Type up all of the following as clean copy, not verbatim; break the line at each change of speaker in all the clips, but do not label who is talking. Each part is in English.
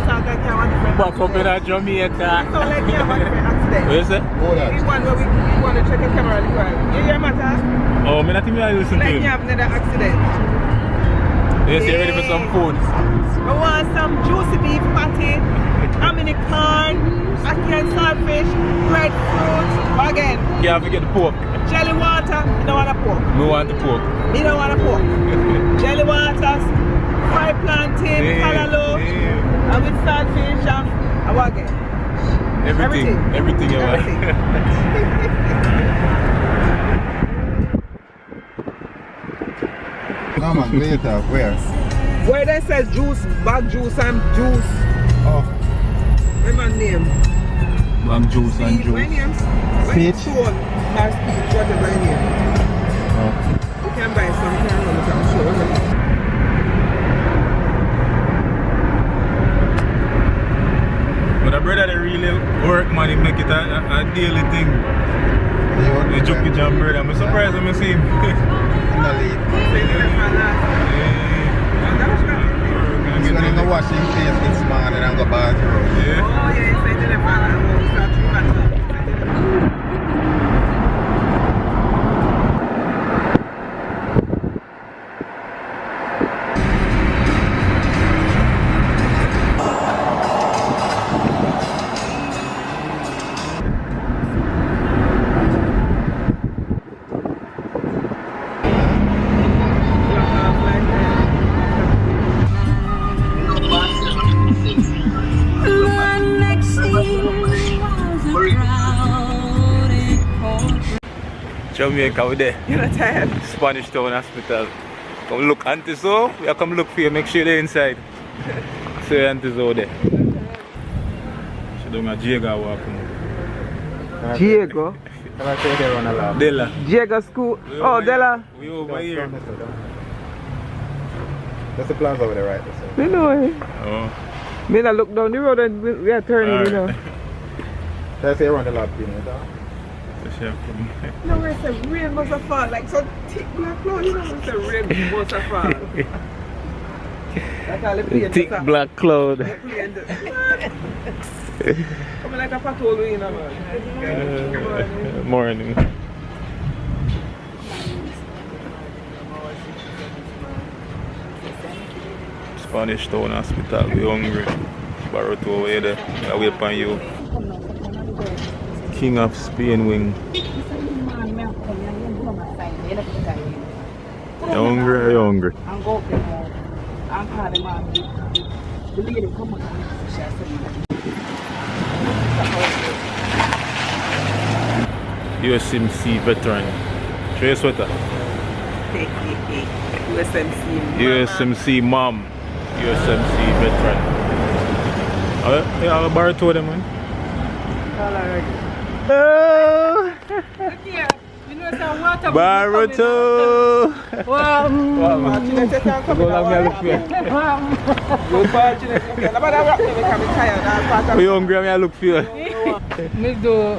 sound like you have a different
Back up in Jamaica.
Sound like you have a different accident.
What you say?
The one where we want to check the camera as well. You hear matter?
Oh, I think I listen to
Like you
him.
have another accident.
Yes, you ready for some food?
I want some juicy beef patty, Dominic corn, Ackee saltfish, breadfruit, again,
You have to get the pork.
jelly water. You don't want a pork.
We want the pork.
You don't want a pork. Jelly waters, fried plantain, callaloo, and with saltfish and again.
Everything you want.
No man, later, where?
Where they says juice, bag juice and juice.
Oh,
What's my name?
Bang juice and
Speed, my
juice.
name?
Speed?
Stone, or Speed, whatever my name. You can buy some here and I'm sure.
But a brother they really work man, he make it a daily thing. The Junkie Jam brother, I'm surprised when I see him.
He's going to wash his face this morning and go bathroom.
Yeah.
Oh yeah, it's like the fan. Start to matter.
Jamaica, we there.
You're not tired?
Spanish Town Hospital. Come look, Auntie So. We come look for you, make sure they're inside. So, Auntie So there. She don't have Diego walking.
Diego?
Can I take her on a lap?
Della.
Diego school. Oh, Della.
We over here.
That's the plans over there, right?
We know it.
Oh.
Me not look down the road and we are turning, you know.
Can I say around the lap, you know?
No, where it's a rain must have fall, like so thick black cloud, you know, it's a rain must have fall. That's all the plane.
Thick black cloud.
Coming like a patrol, you know, man.
Morning. Spanish Town Hospital, we hungry. Borrow to over there, I wait for you. King of Spain wing. You hungry? You hungry?
I'm going to I'm calling mom. The lady come on
USMC veteran. Show your sweater.
USMC.
USMC mom. USMC veteran. I'll borrow two of them, man. Oh.
You know some water.
Borrow two.
Wow.
We hungry, I look for you.
We do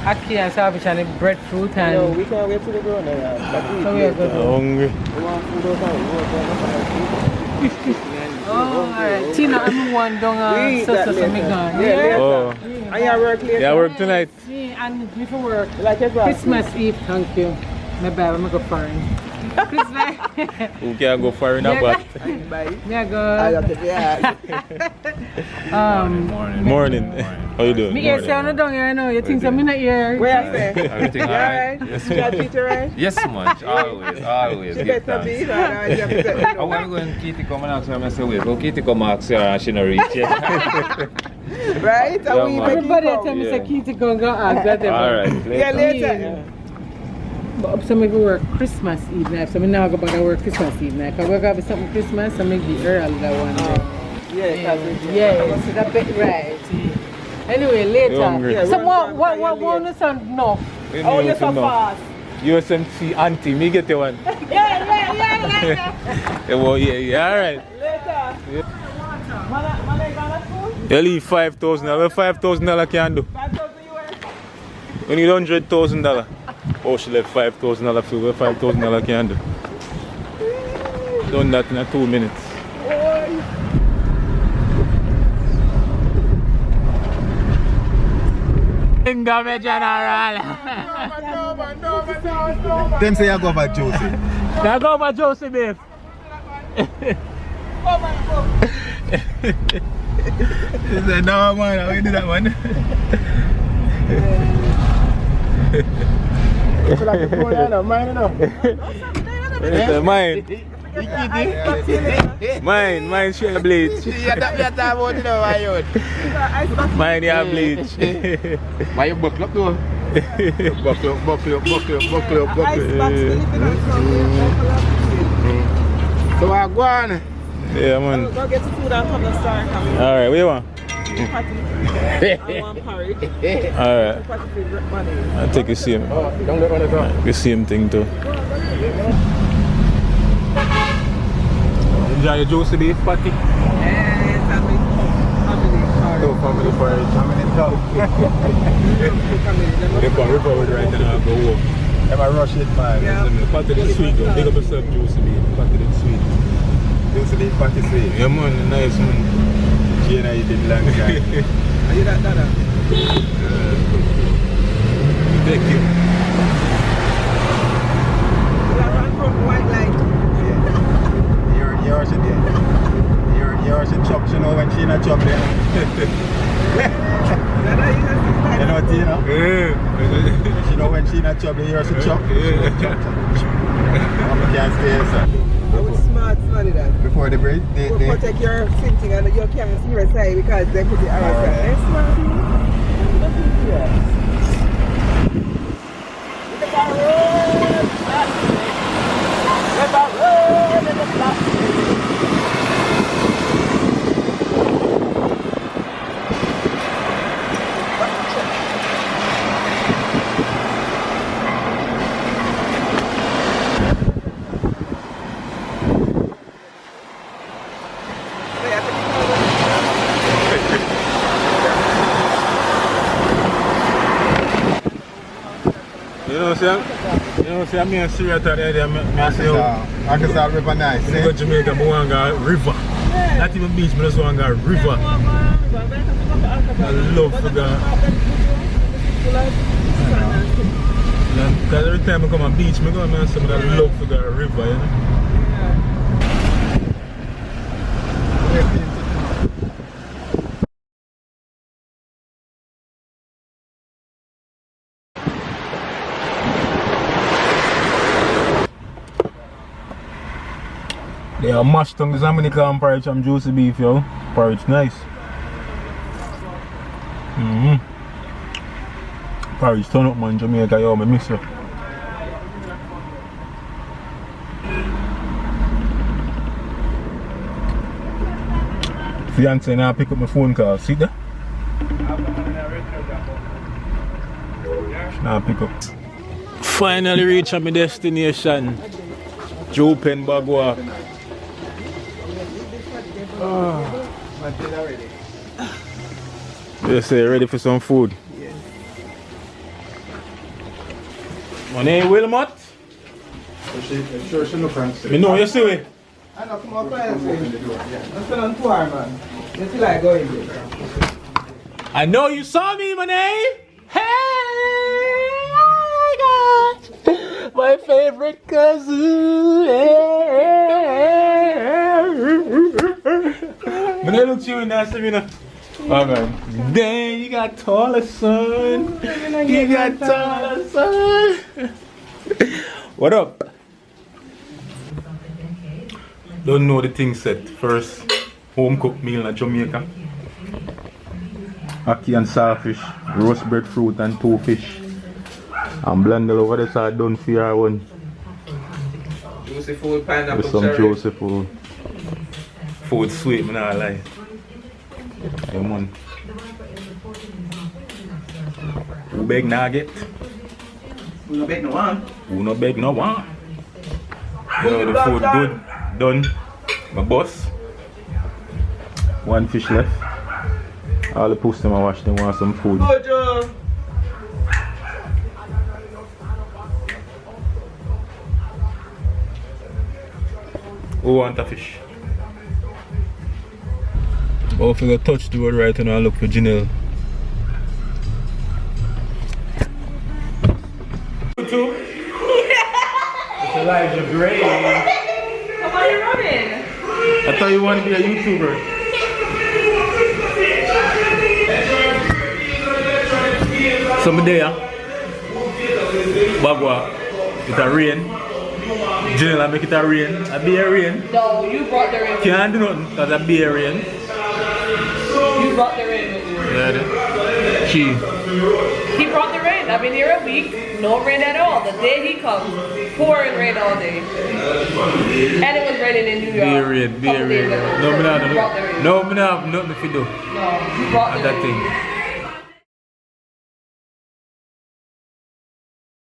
Ackee and saltfish and breadfruit and...
No, we can't wait till they go now.
So we are good.
Hungry.
Oh, alright. Tina, I'm one down so McDonald's.
Yeah,
Oh.
and you work later?
Yeah, I work tonight.
And me for work.
Like your brother?
Christmas Eve, thank you. My bad, I'm going to go foreign. Christmas.
Who can go far enough?
Bye.
Me I
I
go.
got to be
Morning. How you doing?
Me here say I'm not down here, I know. You think I'm in the ear.
Where I say?
Everything
You
alright?
alright?
Yes,
You got
ma'am.
teacher right?
Yes, much. Always.
You
Give
better be,
thanks.
you have to say,
I want to go and Kitty come and ask her, I say, wait, go Kitty come ask her and she not reach yet.
right?
Yeah,
And we
man.
make
Everybody
it
tell me
Yeah.
say Kitty go ask that.
Alright,
Yeah, later.
Yeah. But some of you work Christmas Eve night, so I now go back to work Christmas Eve night. Because we're going to have something Christmas, so make the early that one.
Yeah,
so that bit right. Anyway, later.
hungry?
Yeah,
So
run
what
down
want to sound no?
Oh, you're so fast.
USMC auntie, me get the one.
Yeah.
Yeah, well, yeah, alright.
Later. Man, gonna school?
You leave $5,000. What $5,000 can do?
5,000 US?
We need $100,000. Oh, she left $5,000 for what $5,000 can do. Done that in 2 minutes. finger, me general.
Them say I go for Josie.
Now go for Josie beef.
He said, no man, how you do that man?
Mine share bleach. Mine have bleach.
Why you buckle up though?
Buckle up.
So I go on.
Yeah, man.
Go get the food and come to start.
Alright, what you want?
I want porridge.
Alright.
Patty for money.
I'll take the same.
Don't let on the top.
The same thing too. Enjoy your juicy beef patty.
Yes, family porridge.
Family porridge. Family talk.
They can recover right now and go home.
Am I rush it man?
Yeah.
The patty is sweet though. Big up yourself juicy beef. Patty is sweet.
Josie beef patty sweet.
Yeah man, nice man.
Jane I did long time.
Are you that dada?
Thank you.
You have one from white light.
You're chop, you know, when she not chop there.
Dada, you have to
You know what you know?
Yeah.
You know when she not chop, you're a chop. I can't stay sir.
I would smart that.
Before the break, they
protect your thinking and you can't see your side because they put it outside. They're smart. Yes.
You know, see, I'm here serious today. I say,
I can start river nice.
I go to Jamaica, I want to go river. Not even beach, but I just want to go river. I love to go. Because every time I come on beach, I go and say, I love to go river, you know. They are mashed on the Jamaican porridge and juicy beef, yo. Porridge nice. Porridge turn up man, Jamaica, yo, I miss you. Fiance now pick up my phone call, see that? Now pick up. Finally reached my destination. Joe Pen Bagwalk. You say ready for some food?
Yes.
My name Wilmot.
Sure, she look fancy.
You know, you see it?
I know, come on, I'm still on tour, man. You feel like going there.
I know you saw me, my name. Hey, oh my God, my favorite cousin. When I look at you in that, you know. Oh man, dang, you got taller, son. You got taller, son. What up? Don't know the thing set. First, home cooked meal in Jamaica. Ackee and saltfish, roast breadfruit and 2 fish. And blended over this I done for your one.
Juicy food, pineapple
With some
cherry.
juicy food. Food sweet, man, I lie. Hey, man. Who beg nugget?
We don't beg no one.
Who no beg no one? You know the food good, done. My boss. 1 fish left. All the puss them I wash, they want some food.
Mojo.
Who want a fish? Oh, if you touch the word right and I look for Janelle. Elijah Gray.
Come on, you're running.
I thought you wanted to be a YouTuber. Some day, Bagua, it's a rain. Jill, I make it a rain. A be a rain.
No, you brought the rain.
Can't do nothing because I be a rain.
You brought the rain with you.
Yeah, she.
He brought the rain. I've been here a week. No rain at all. The day he comes, pouring rain all day. And it was raining in New York.
Be a rain. No, me not have nothing to do.
No, you brought the rain.
At that thing.